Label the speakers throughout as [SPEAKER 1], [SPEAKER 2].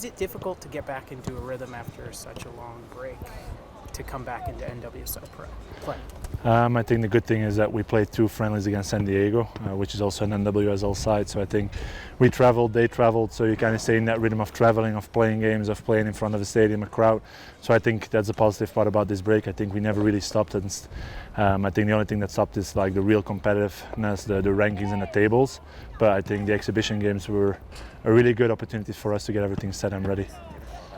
[SPEAKER 1] Is it difficult to get back into a rhythm after such a long break to come back into NWSL play?
[SPEAKER 2] I think the good thing is that we played 2 friendlies against San Diego, which is also an NWSL side. So I think we traveled, they traveled, so you kind of stay in that rhythm of traveling, of playing games, of playing in front of a stadium, a crowd. So I think that's a positive part about this break. I think we never really stopped, and I think the only thing that stopped is like the real competitiveness, the rankings and the tables. But I think the exhibition games were a really good opportunity for us to get everything set and ready.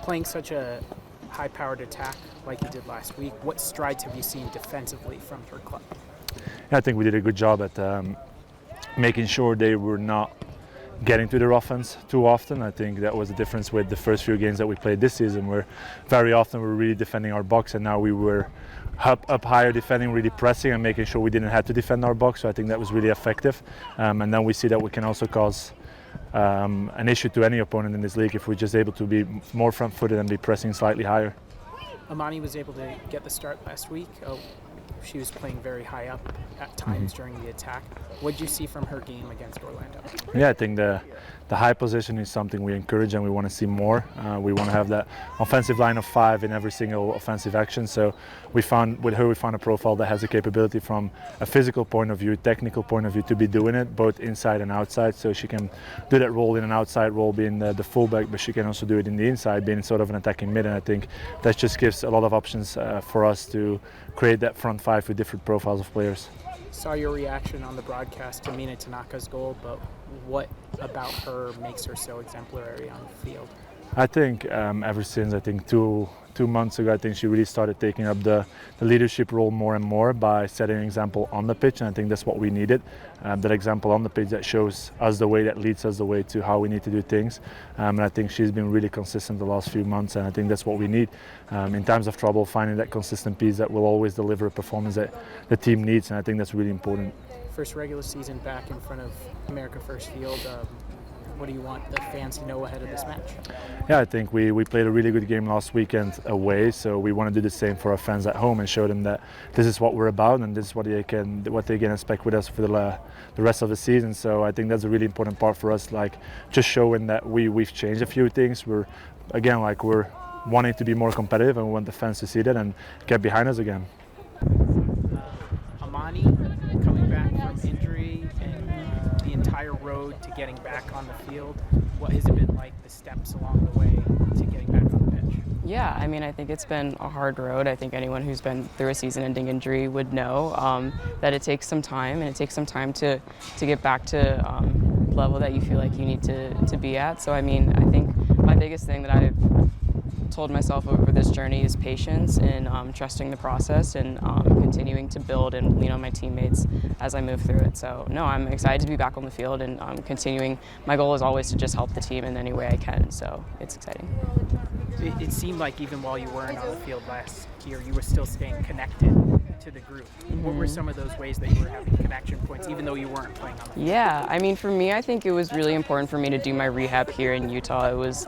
[SPEAKER 1] Playing such a high-powered attack like you did last week, what strides have you seen defensively from your club?
[SPEAKER 2] Yeah, I think we did a good job at making sure they were not getting to their offense too often. I think that was the difference with the first few games that we played this season, where very often we were really defending our box, and now we were up higher defending, really pressing and making sure we didn't have to defend our box. So I think that was really effective. And then we see that we can also cause an issue to any opponent in this league if we're just able to be more front-footed and be pressing slightly higher.
[SPEAKER 1] Amani was able to get the start last week. She was playing very high up at times during the attack. What did you see from her game against Orlando?
[SPEAKER 2] Yeah, I think the high position is something we encourage and we want to see more. We want to have that offensive line of 5 in every single offensive action. So we found a profile that has the capability from a physical point of view, technical point of view, to be doing it both inside and outside. So she can do that role in an outside role, being the fullback, but she can also do it in the inside, being sort of an attacking mid. And I think that just gives a lot of options for us to create that front 5 with different profiles of players.
[SPEAKER 1] Saw your reaction on the broadcast to Mina Tanaka's goal, but what about her makes her so exemplary on the field?
[SPEAKER 2] I think ever since two months ago, I think she really started taking up the leadership role more and more by setting an example on the pitch, and I think that's what we needed. That example on the pitch that shows us the way, that leads us the way to how we need to do things. And I think she's been really consistent the last few months, and I think that's what we need. In times of trouble, finding that consistent piece that will always deliver a performance that the team needs, and I think that's really important.
[SPEAKER 1] First regular season back in front of America First Field. What do you want the fans to know ahead of this match?
[SPEAKER 2] Yeah, I think we played a really good game last weekend away, so we want to do the same for our fans at home and show them that this is what we're about and this is what they can expect with us for the rest of the season. So I think that's a really important part for us, like just showing that we've changed a few things. We're wanting to be more competitive, and we want the fans to see that and get behind us again.
[SPEAKER 1] Amani coming back from injury and the entire road to getting back on the field. What has it been like, the steps along the way to getting back on the pitch?
[SPEAKER 3] Yeah, I mean, I think it's been a hard road. I think anyone who's been through a season-ending injury would know that it takes some time, and it takes some time to get back to level that you feel like you need to be at. So, I mean, I think my biggest thing that I've told myself over this journey is patience and trusting the process and continuing to build and lean on my teammates as I move through it. So no, I'm excited to be back on the field and continuing. My goal is always to just help the team in any way I can, so it's exciting.
[SPEAKER 1] It seemed like even while you weren't on the field last year, you were still staying connected to the group. What were some of those ways that you were having connection points, even though you weren't playing on the field?
[SPEAKER 3] Yeah, I mean, for me, I think it was really important for me to do my rehab here in Utah. It was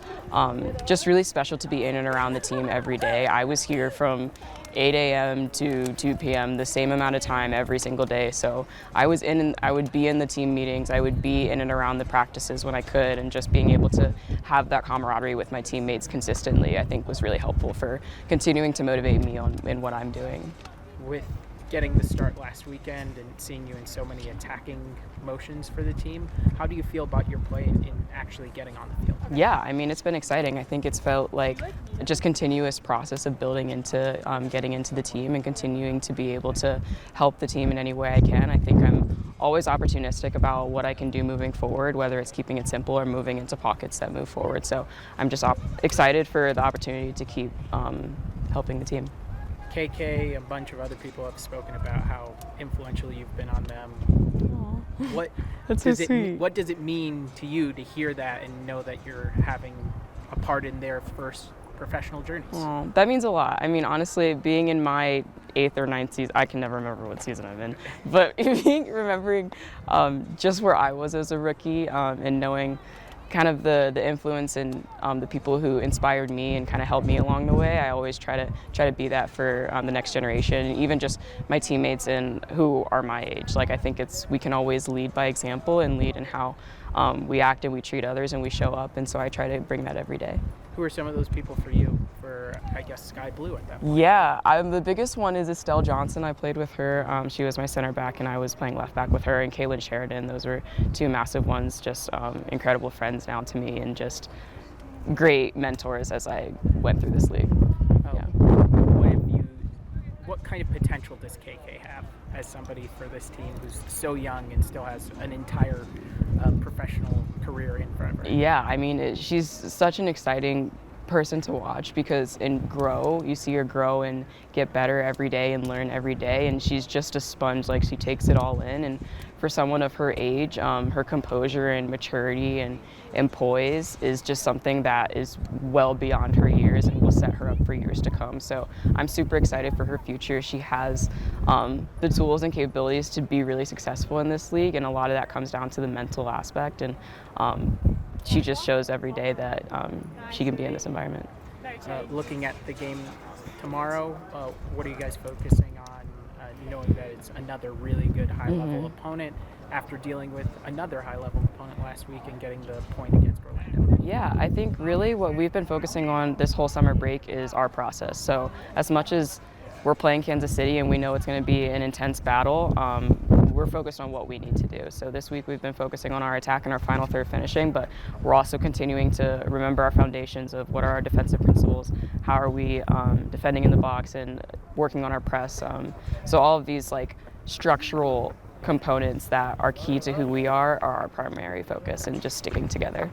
[SPEAKER 3] just really special to be in and around the team every day. I was here from 8 a.m. to 2 p.m. the same amount of time every single day. So I would be in the team meetings, I would be in and around the practices when I could, and just being able to have that camaraderie with my teammates consistently, I think was really helpful for continuing to motivate me in what I'm doing.
[SPEAKER 1] With getting the start last weekend and seeing you in so many attacking motions for the team, how do you feel about your play in actually getting on the field?
[SPEAKER 3] Yeah, I mean, it's been exciting. I think it's felt like a just continuous process of building into getting into the team and continuing to be able to help the team in any way I can. I think I'm always opportunistic about what I can do moving forward, whether it's keeping it simple or moving into pockets that move forward. So I'm just excited for the opportunity to keep helping the team.
[SPEAKER 1] KK, a bunch of other people have spoken about how influential you've been on them.
[SPEAKER 3] Aww.
[SPEAKER 1] What does it mean to you to hear that and know that you're having a part in their first professional journeys?
[SPEAKER 3] Aww, that means a lot. I mean, honestly, being in my 8th or 9th season, I can never remember what season I'm in, but remembering just where I was as a rookie and knowing kind of the influence and the people who inspired me and kind of helped me along the way. I always try to be that for the next generation, and even just my teammates and who are my age. Like, I think we can always lead by example and lead in how we act and we treat others and we show up, and so I try to bring that every day.
[SPEAKER 1] Who are some of those people for you, for I guess Sky Blue at that point?
[SPEAKER 3] Yeah, the biggest one is Estelle Johnson. I played with her. She was my center back, and I was playing left back with her, and Kaylin Sheridan. Those were two massive ones, just incredible friends now to me, and just great mentors as I went through this league. Yeah.
[SPEAKER 1] What kind of potential does KK have as somebody for this team who's so young and still has an entire professional career in front of her?
[SPEAKER 3] Yeah, I mean, she's such an exciting person to watch because you see her grow and get better every day and learn every day, and she's just a sponge. Like, she takes it all in, and for someone of her age, her composure and maturity and poise is just something that is well beyond her years and will set her up for years to come. So I'm super excited for her future. She has the tools and capabilities to be really successful in this league, and a lot of that comes down to the mental aspect, and she just shows every day that she can be in this environment.
[SPEAKER 1] Looking at the game tomorrow, what are you guys focusing on, knowing that it's another really good high-level opponent after dealing with another high-level opponent last week and getting the point against Orlando?
[SPEAKER 3] Yeah, I think really what we've been focusing on this whole summer break is our process. So as much as we're playing Kansas City and we know it's going to be an intense battle, we're focused on what we need to do. So this week we've been focusing on our attack and our final third finishing, but we're also continuing to remember our foundations of what are our defensive principles, how are we defending in the box and working on our press. So all of these like structural components that are key to who we are our primary focus, and just sticking together.